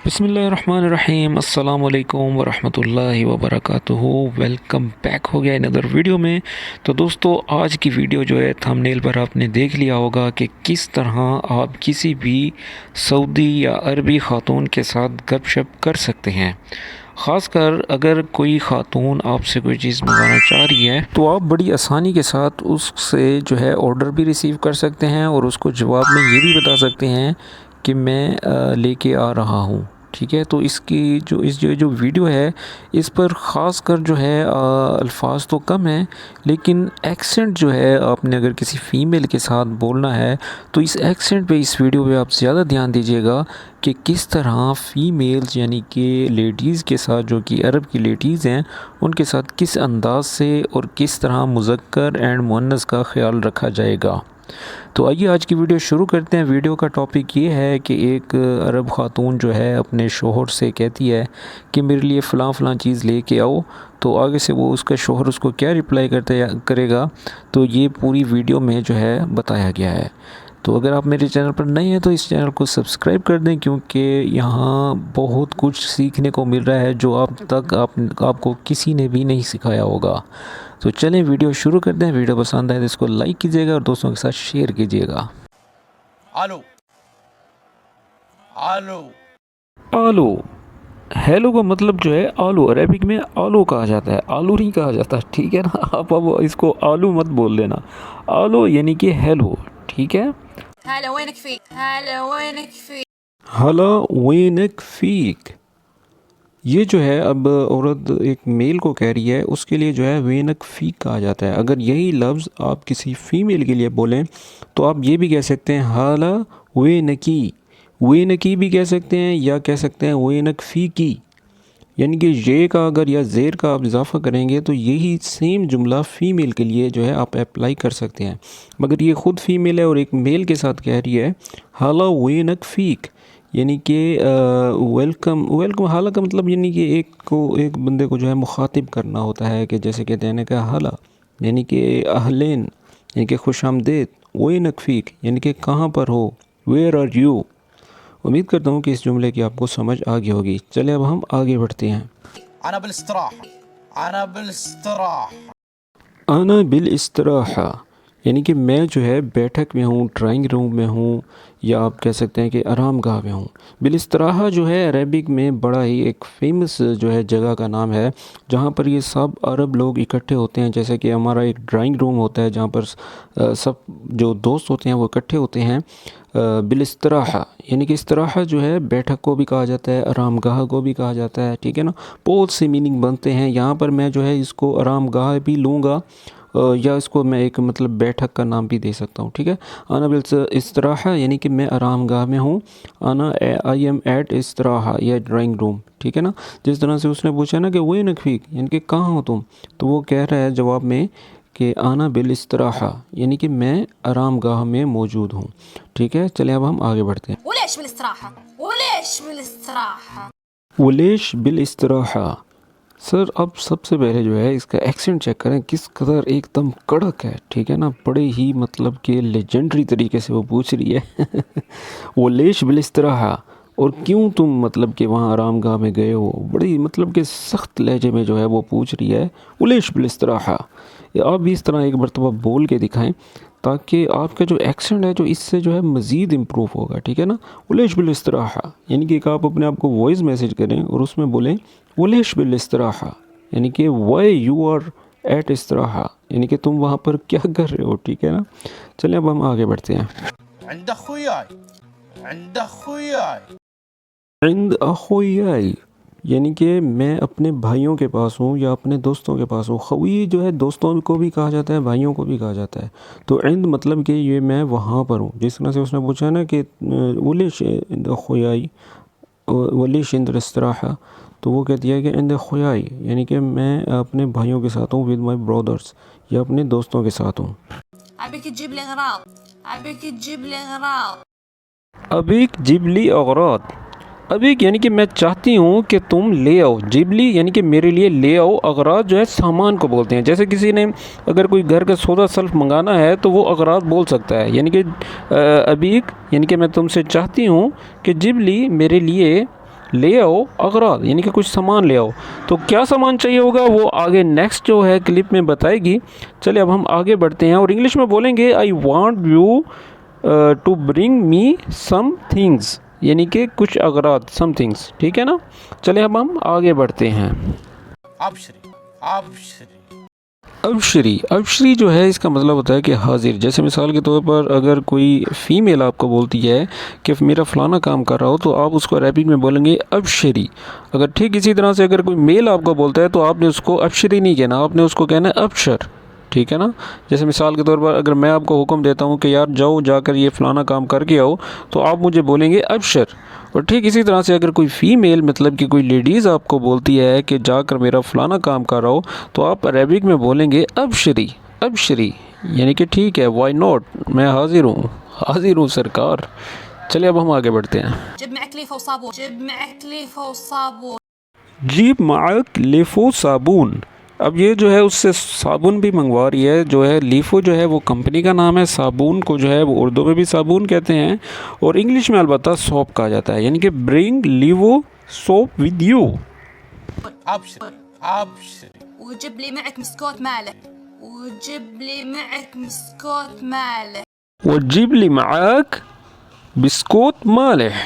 بسم اللہ الرحمن الرحیم، السلام علیکم ورحمۃ اللہ وبرکاتہ۔ ویلکم بیک ہو گیا اندر ویڈیو میں۔ تو دوستو، آج کی ویڈیو جو ہے تھمبنیل پر آپ نے دیکھ لیا ہوگا کہ کس طرح آپ کسی بھی سعودی یا عربی خاتون کے ساتھ گپ شپ کر سکتے ہیں۔ خاص کر اگر کوئی خاتون آپ سے کوئی چیز منگانا چاہ رہی ہے تو آپ بڑی آسانی کے ساتھ اس سے جو ہے آرڈر بھی ریسیو کر سکتے ہیں اور اس کو جواب میں یہ بھی بتا سکتے ہیں کہ میں لے کے آ رہا ہوں۔ ٹھیک ہے، تو اس کی جو ویڈیو ہے اس پر خاص کر جو ہے الفاظ تو کم ہیں، لیکن ایکسنٹ جو ہے آپ نے اگر کسی فیمیل کے ساتھ بولنا ہے تو اس ایکسنٹ پہ اس ویڈیو پہ آپ زیادہ دھیان دیجیے گا کہ کس طرح فیمیلز یعنی کہ لیڈیز کے ساتھ، جو کہ عرب کی لیڈیز ہیں، ان کے ساتھ کس انداز سے اور کس طرح مذکر اینڈ مؤنث کا خیال رکھا جائے گا۔ تو آئیے آج کی ویڈیو شروع کرتے ہیں۔ ویڈیو کا ٹاپک یہ ہے کہ ایک عرب خاتون جو ہے اپنے شوہر سے کہتی ہے کہ میرے لیے فلاں فلاں چیز لے کے آؤ، تو آگے سے وہ اس کا شوہر اس کو کیا رپلائی کرے گا، تو یہ پوری ویڈیو میں جو ہے بتایا گیا ہے۔ تو اگر آپ میرے چینل پر نئے ہیں تو اس چینل کو سبسکرائب کر دیں، کیونکہ یہاں بہت کچھ سیکھنے کو مل رہا ہے جو آپ کو کسی نے بھی نہیں سکھایا ہوگا۔ تو چلیں ویڈیو شروع کرتے ہیں۔ ویڈیو پسند آئے تو اس کو لائک کیجیے گا اور دوستوں کے ساتھ شیئر کیجیے گا۔ الو الو آلو، ہیلو کا مطلب جو ہے آلو، عربک میں آلو کہا جاتا ہے، آلو نہیں کہا جاتا، ٹھیک ہے نا۔ آپ اب اس کو آلو مت بول دینا، آلو یعنی کہ ہیلو، ٹھیک ہے۔ هلا وينك فيك هلا وينك فيك ہلا وینک فیک، یہ جو ہے اب عورت ایک میل کو کہہ رہی ہے، اس کے لیے جو ہے وینک فیک کہا جاتا ہے۔ اگر یہی لفظ آپ کسی فیمیل کے لیے بولیں تو آپ یہ بھی کہہ سکتے ہیں ہالا وینکی، وینکی بھی کہہ سکتے ہیں، یا کہہ سکتے ہیں وینک فیکی، یعنی کہ یہ کا اگر یا زیر کا آپ اضافہ کریں گے تو یہی سیم جملہ فیمیل کے لیے جو ہے آپ اپلائی کر سکتے ہیں۔ مگر یہ خود فیمیل ہے اور ایک میل کے ساتھ کہہ رہی ہے ہالا وینک فیک، یعنی کہ ویلکم حالا کا مطلب یعنی کہ ایک بندے کو جو ہے مخاطب کرنا ہوتا ہے، کہ جیسے کہتے ہیں کہ حالا یعنی کہ اہلین یعنی کہ خوش آمدید، وینک فیک یعنی کہ کہاں پر ہو، ویئر آر یو۔ امید کرتا ہوں کہ اس جملے کی آپ کو سمجھ آ گئی ہوگی۔ چلے اب ہم آگے بڑھتے ہیں۔ انا بالاستراحه انا بالاستراحه انا بالاستراحہ یعنی کہ میں جو ہے بیٹھک میں ہوں، ڈرائنگ روم میں ہوں، یا آپ کہہ سکتے ہیں کہ آرام گاہ میں ہوں۔ بالاستراحہ جو ہے عربک میں بڑا ہی ایک فیمس جو ہے جگہ کا نام ہے، جہاں پر یہ سب عرب لوگ اکٹھے ہوتے ہیں۔ جیسے کہ ہمارا ایک ڈرائنگ روم ہوتا ہے جہاں پر سب جو دوست ہوتے ہیں وہ اکٹھے ہوتے ہیں۔ بالاستراحہ یعنی کہ استراحہ جو ہے بیٹھک کو بھی کہا جاتا ہے، آرام گاہ کو بھی کہا جاتا ہے، ٹھیک ہے نا۔ بہت سے میننگ بنتے ہیں یہاں پر، میں جو ہے اس کو آرام گاہ بھی لوں گا، یا اس کو میں ایک مطلب بیٹھک کا نام بھی دے سکتا ہوں، ٹھیک ہے۔ انا بالاستراحہ یعنی کہ میں آرام گاہ میں ہوں، آئی ایم ایٹ استراحہ یا ڈرائنگ روم، ٹھیک ہے نا۔ جس طرح سے اس نے پوچھا نا کہ وینک فیک یعنی کہ کہاں ہو تم، تو وہ کہہ رہا ہے جواب میں کہ انا بالاستراحہ یعنی کہ میں آرام گاہ میں موجود ہوں، ٹھیک ہے۔ چلیں اب ہم آگے بڑھتے ہیں۔ وليش بالاستراحه وليش بالاستراحه ولیش بالاستراحہ، سر اب سب سے پہلے جو ہے اس کا ایکسنٹ چیک کریں کس قدر ایک دم کڑک ہے، ٹھیک ہے نا۔ بڑے ہی مطلب کہ لیجنڈری طریقے سے وہ پوچھ رہی ہے ولیش بالاستراحہ، اور کیوں تم مطلب کہ وہاں آرام گاہ میں گئے ہو، بڑی مطلب کہ سخت لہجے میں جو ہے وہ پوچھ رہی ہے ولیش بالاستراحہ۔ آپ بھی اس طرح ایک مرتبہ بول کے دکھائیں تاکہ آپ کا جو ایکسنٹ ہے جو اس سے جو ہے مزید امپروو ہوگا، ٹھیک ہے نا۔ ولیش بالاستراحہ یعنی کہ آپ اپنے آپ کو وائس میسیج کریں اور اس میں بولیں ولیش بالاستراحہ یعنی کہ وائی یو آر ایٹ استراحہ یعنی کہ تم وہاں پر کیا کر رہے ہو، ٹھیک ہے نا۔ چلیں اب ہم آگے بڑھتے ہیں۔ عند اخوياي عند اخوياي عند اخویائی یعنی کہ میں اپنے بھائیوں کے پاس ہوں یا اپنے دوستوں کے پاس ہوں۔ خوی جو ہے دوستوں کو بھی کہا جاتا ہے، بھائیوں کو بھی کہا جاتا ہے۔ تو عند مطلب کہ یہ میں وہاں پر ہوں، جس طرح سے اس نے پوچھا نا کہ ولیش عند اخویائی ولیش عند الاستراحہ، تو وہ کہتی ہے کہ عند اخویائی یعنی کہ میں اپنے بھائیوں کے ساتھ ہوں، ود مائی برادرس، یا اپنے دوستوں کے ساتھ ہوں۔ ابيك تجيب لي اغراض ابيك تجيب لي اغراض ابیک جبلی اغراض، ابیک یعنی کہ میں چاہتی ہوں کہ تم لے آؤ، جبلی یعنی کہ میرے لیے لے آؤ، اغراض جو ہے سامان کو بولتے ہیں۔ جیسے کسی نے اگر کوئی گھر کا سودا سلف منگانا ہے تو وہ اغراض بول سکتا ہے، یعنی کہ ابیک یعنی کہ میں تم سے چاہتی ہوں کہ جبلی میرے لیے لے آؤ اغراض یعنی کہ کچھ سامان لے آؤ. تو کیا سامان چاہیے ہوگا وہ آگے نیکسٹ جو ہے کلپ میں بتائے گی. چلے اب ہم آگے بڑھتے ہیں اور انگلش میں بولیں گے I want you to bring me some things یعنی کہ کچھ اغراض سم تھنگس. ٹھیک ہے نا. چلے اب ہم آگے بڑھتے ہیں. ابشری ابشری جو ہے اس کا مطلب ہوتا ہے کہ حاضر. جیسے مثال کے طور پر اگر کوئی فیمیل آپ کو بولتی ہے کہ میرا فلانا کام کر رہا ہو تو آپ اس کو عربی میں بولیں گے ابشری. اگر ٹھیک اسی طرح سے اگر کوئی میل آپ کو بولتا ہے تو آپ نے اس کو ابشری نہیں کہنا, آپ نے اس کو کہنا ہے ابشر. ٹھیک ہے نا. جیسے مثال کے طور پر اگر میں آپ کو حکم دیتا ہوں کہ یار جاؤ جا کر یہ فلانا کام کر کے آؤ تو آپ مجھے بولیں گے ابشر. اور ٹھیک اسی طرح سے اگر کوئی فیمیل مطلب کہ کوئی لیڈیز آپ کو بولتی ہے کہ جا کر میرا فلانا کام کر رہا ہو تو آپ عربک میں بولیں گے ابشری. ابشری یعنی کہ ٹھیک ہے, وائی ناٹ, میں حاضر ہوں, حاضر ہوں سرکار. چلیے اب ہم آگے بڑھتے ہیں. جيب معك ليفة وصابون. جيب معك ليفة وصابون. جیب معک لیفو صابون. اب یہ جو ہے اس سے صابن بھی منگوا رہی ہے. جو ہے لیفو جو ہے وہ کمپنی کا نام ہے, صابون کو جو ہے وہ اردو میں بھی صابون کہتے ہیں اور انگلش میں البتہ سوپ کہا جاتا ہے. یعنی کہ برنگ لیوو سوپ ود یو. وجيب لي معك مسكوت مالح. وجيب لي معك مسكوت مالح. وجیب لی معاک بسکوت مالح.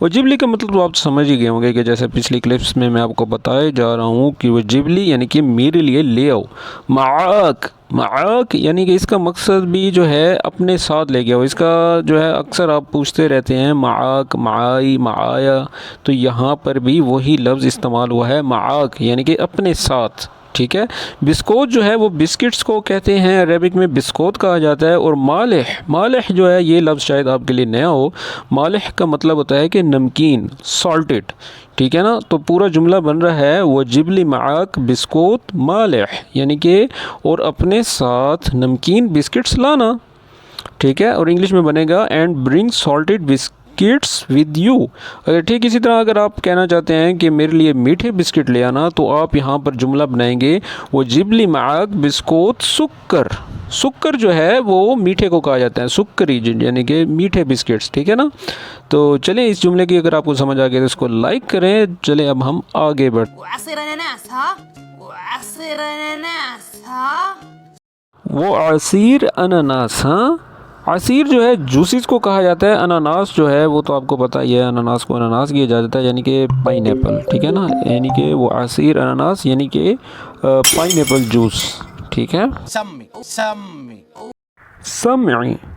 وجیبلی کا مطلب تو آپ سمجھ ہی گئے ہوں گے کہ جیسے پچھلی کلپس میں آپ کو بتائے جا رہا ہوں کہ وجیبلی یعنی کہ میرے لیے لے آؤ. معاک معاک یعنی کہ اس کا مقصد بھی جو ہے اپنے ساتھ لے کے آؤ. اس کا جو ہے اکثر آپ پوچھتے رہتے ہیں معاک, معائی, معایا, تو یہاں پر بھی وہی لفظ استعمال ہوا ہے معاک یعنی کہ اپنے ساتھ. ٹھیک ہے. بسکوت جو ہے وہ بسکٹس کو کہتے ہیں, عربک میں بسکوت کہا جاتا ہے. اور مالح, مالح جو ہے یہ لفظ شاید آپ کے لیے نیا ہو. مالح کا مطلب ہوتا ہے کہ نمکین, سالٹڈ. ٹھیک ہے نا. تو پورا جملہ بن رہا ہے وجیبلی معاک بسکوت مالح یعنی کہ اور اپنے ساتھ نمکین بسکٹس لانا. ٹھیک ہے. اور انگلش میں بنے گا and bring salted biscuits with you. اگر ٹھیک اسی طرح اگر آپ کہنا چاہتے ہیں کہ میرے لیے میٹھے بسکٹ لے آنا تو آپ یہاں پر جملہ بنائیں گے وجیبلی معاک بسکوت سکر. سکر جو ہے وہ میٹھے کو کہا جاتا ہے, سکری یعنی کہ میٹھے بسکٹس. ٹھیک ہے نا. تو چلیں اس جملے کی اگر آپ کو سمجھ آ گئی تو اس کو لائک کریں. چلیں اب ہم آگے بڑھیں. وعصير اناناس ها. وعصير اناناس ها. وہ عصیر اناناس. ہاں, عصیر جو ہے جوسز کو کہا جاتا ہے. اناناس جو ہے وہ تو آپ کو پتہ ہی ہے, اناناس کو اناناس کیا جاتا ہے یعنی کہ پائن ایپل. ٹھیک ہے نا. یعنی کہ وہ عصیر اناناس یعنی کہ پائن ایپل جوس. ٹھیک ہے. سمعی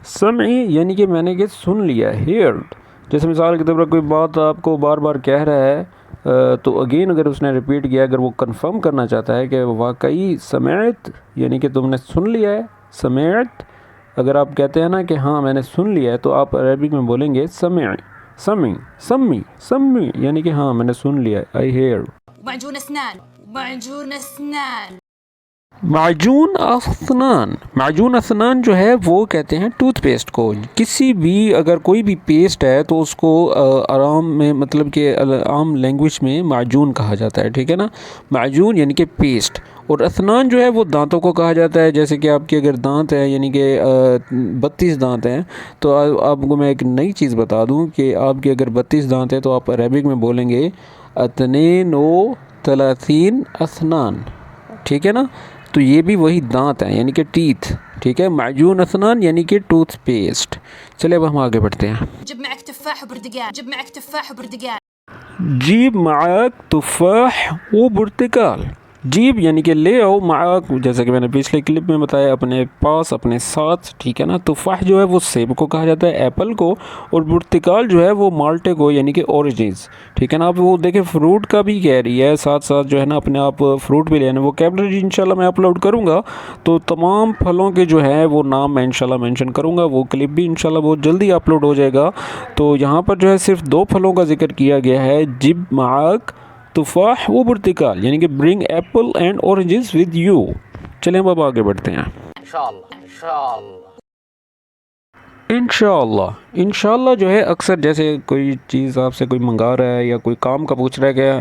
سمعی یعنی کہ میں نے کہ سن لیا, ہیئرڈ. جیسے مثال کے طور پر کوئی بات آپ کو بار بار کہہ رہا ہے تو اگین اگر اس نے ریپیٹ کیا, اگر وہ کنفرم کرنا چاہتا ہے کہ واقعی سمعت یعنی کہ تم نے سن لیا ہے. سمعت اگر آپ کہتے ہیں نا کہ ہاں میں نے سن لیا ہے تو آپ عربک میں بولیں گے سمعی. سمعی سمی سمی یعنی کہ ہاں میں نے سن لیا ہے, آئی ہیئر. ومعجون اسنان. ومعجون اسنان. معجون اسنان. معجون اسنان جو ہے وہ کہتے ہیں ٹوتھ پیسٹ کو. کسی بھی اگر کوئی بھی پیسٹ ہے تو اس کو آرام میں مطلب کہ عام لینگویج میں معجون کہا جاتا ہے. ٹھیک ہے نا. معجون یعنی کہ پیسٹ. اور اسنان جو ہے وہ دانتوں کو کہا جاتا ہے. جیسے کہ آپ کے اگر دانت ہیں یعنی کہ 32 دانت ہیں تو آپ کو میں ایک نئی چیز بتا دوں کہ آپ کے اگر 32 دانت ہیں تو آپ عربک میں بولیں گے اثنین و ثلاثین اسنان. ٹھیک ہے نا. تو یہ بھی وہی دانت ہیں یعنی کہ ٹیتھ. ٹھیک ہے. معجون اسنان یعنی کہ ٹوتھ پیسٹ. چلے اب ہم آگے بڑھتے ہیں. جيب معك تفاح وبرتقال. جيب معك تفاح وبرتقال. جیب معاک تفاح و برتقال. جیب یعنی کہ لے آؤ, معاک جیسا کہ میں نے پچھلے کلپ میں بتایا اپنے پاس اپنے ساتھ. ٹھیک ہے نا. تفاح جو ہے وہ سیب کو کہا جاتا ہے, ایپل کو. اور برتقال جو ہے وہ مالٹے کو یعنی کہ اورنجز. ٹھیک ہے نا. آپ وہ دیکھیں فروٹ کا بھی کہہ رہی ہے, ساتھ ساتھ جو ہے نا اپنے آپ فروٹ بھی لینا. وہ کیبلری انشاءاللہ میں اپلوڈ کروں گا تو تمام پھلوں کے جو ہے وہ نام میں انشاءاللہ مینشن کروں گا. وہ کلپ بھی انشاءاللہ بہت جلدی اپلوڈ ہو جائے گا. تو یہاں پر جو ہے صرف 2 پھلوں کا ذکر کیا گیا ہے, جب معاک تفاح و برتقال یعنی کہ bring apple and oranges with you. چلیں اب آگے بڑھتے ہیں. انشاءاللہ انشاءاللہ جو ہے اکثر جیسے کوئی چیز آپ سے کوئی منگا رہا ہے یا کوئی کام کا پوچھ رہا ہے کہ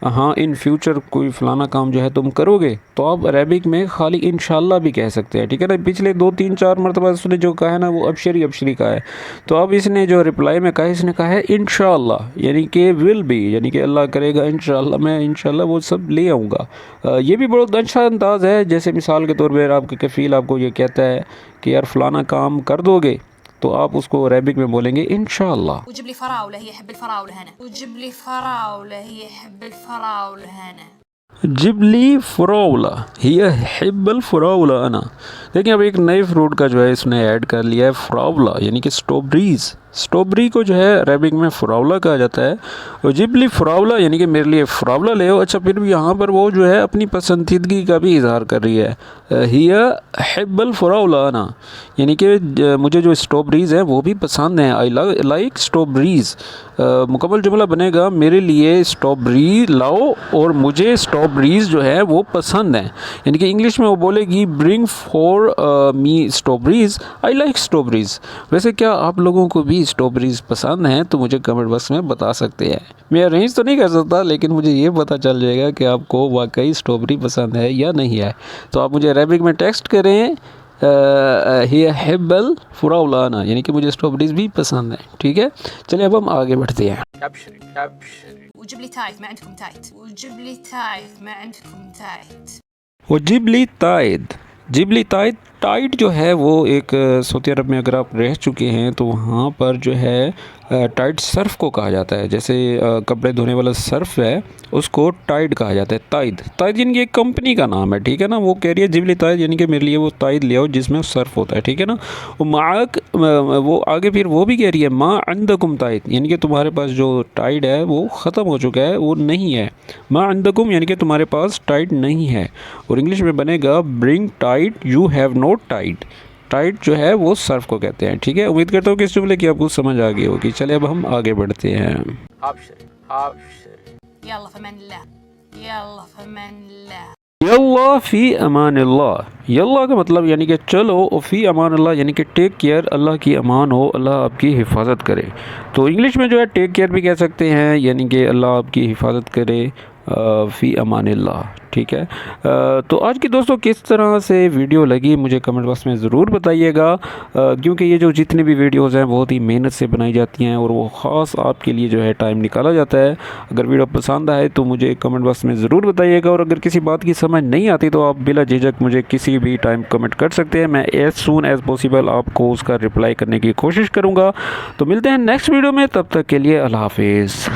ہاں ان فیوچر کوئی فلانا کام جو ہے تم کرو گے، تو آپ عربک میں خالی انشاءاللہ بھی کہہ سکتے ہیں، ٹھیک ہے نا۔ پچھلے 2 3 4 مرتبہ اس نے جو کہا ہے نا وہ ابشری ابشری کہا ہے، تو اب اس نے جو رپلائی میں کہا ہے اس نے کہا ہے انشاءاللہ، یعنی کہ ول بی، یعنی کہ اللہ کرے گا انشاءاللہ میں انشاءاللہ وہ سب لے آؤں گا۔ یہ بھی بہت اچھا انداز ہے، جیسے مثال کے طور پہ آپ کے کفیل آپ کو یہ کہتا ہے کہ یار فلانا کام کر دو گے، تو آپ اس کو عربک میں بولیں گے انشاءاللہ۔ وجيب لي فراولة هي يحب الفراولة هنا. وجيب لي فراولة هي يحب الفراولة هنا. جبلی فراولا ہی حب الفراولا انا۔ دیکھیں اب ایک نئے فروٹ کا جو ہے اس نے ایڈ کر لیا ہے فراولا، یعنی کہ سٹرابریز۔ سٹرابری کو جو ہے عربک میں فراولا کہا جاتا ہے، اور جبلی فراولا یعنی کہ میرے لیے فراولا لے آؤ۔ اچھا پھر بھی یہاں پر وہ جو ہے اپنی پسندیدگی کا بھی اظہار کر رہی ہے، ہی حب الفراولا انا، یعنی کہ مجھے جو سٹرابریز ہیں وہ بھی پسند ہیں، آئی لائک سٹرابریز۔ مکمل جملہ بنے گا میرے لیے سٹرابری لاؤ اور مجھے سٹرابریز جو ہے وہ پسند ہیں، یعنی کہ انگلش میں وہ بولے گی برنگ فور می سٹرابریز، آئی لائک سٹرابریز۔ ویسے کیا آپ لوگوں کو بھی سٹرابریز پسند ہیں تو مجھے کمنٹ باکس میں بتا سکتے ہیں۔ میں ارینج تو نہیں کر سکتا لیکن مجھے یہ پتہ چل جائے گا کہ آپ کو واقعی سٹرابری پسند ہے یا نہیں ہے، تو آپ مجھے عربک میں ٹیکسٹ کریں ہی حب الفراولا انا، یعنی کہ مجھے سٹرابریز بھی پسند ہیں، ٹھیک ہے۔ چلیے اب ہم آگے بڑھتے ہیں۔ وجيب لي تايت ما عندكم تايت. وجيب لي تايت ما عندكم تايت. جبلی تائد، جبلی تائد، ٹائٹ جو ہے وہ ایک سعودی عرب میں اگر آپ رہ چکے ہیں تو وہاں پر جو ہے ٹائٹ سرف کو کہا جاتا ہے، جیسے کپڑے دھونے والا سرف ہے اس کو ٹائڈ کہا جاتا ہے، تائد۔ تائد یعنی کہ ایک کمپنی کا نام ہے، ٹھیک ہے نا۔ وہ کہہ رہی ہے جبلی تائد یعنی کہ میرے لیے وہ تائد لے آؤ جس میں سرف ہوتا ہے، ٹھیک ہے نا۔ وہ آگے پھر وہ بھی کہہ رہی ہے ما عندکم تائد، یعنی کہ تمہارے پاس جو ٹائڈ ہے وہ ختم ہو چکا ہے، وہ نہیں ہے۔ ما عندکم یعنی کہ تمہارے پاس ٹائڈ نہیں ہے، اور انگلش میں بنے گا bring tide you have no tide. Tight جو ہے وہ سرف کو کہتے ہیں، ٹھیک ہے۔ امید کرتا ہوں کہ اس جملے کی آپ کو سمجھ آ گئی ہوگی۔ چلے اب ہم آگے بڑھتے ہیں۔ يلا فمان الله. يلا فمان الله. یلا فی امان اللہ، یلا کا مطلب یعنی کہ چلو، اور فی امان اللہ یعنی کہ ٹیک کیئر، اللہ کی امان ہو، اللہ آپ کی حفاظت کرے۔ تو انگلش میں جو ہے ٹیک کیئر بھی کہہ سکتے ہیں، یعنی کہ اللہ آپ کی حفاظت کرے، فی امان اللہ، ٹھیک ہے۔ تو آج کی دوستوں کس طرح سے ویڈیو لگی مجھے کمنٹ باکس میں ضرور بتائیے گا، کیونکہ یہ جو جتنی بھی ویڈیوز ہیں بہت ہی محنت سے بنائی جاتی ہیں اور وہ خاص آپ کے لیے جو ہے ٹائم نکالا جاتا ہے۔ اگر ویڈیو پسند آئے تو مجھے کمنٹ باکس میں ضرور بتائیے گا، اور اگر کسی بات کی سمجھ نہیں آتی تو آپ بلا جھجک مجھے کسی بھی ٹائم کمنٹ کر سکتے ہیں، میں ایز سون ایز پاسبل آپ کو اس کا رپلائی کرنے کی کوشش کروں گا۔ تو ملتے ہیں نیکسٹ ویڈیو میں، تب تک کے لیے اللہ حافظ۔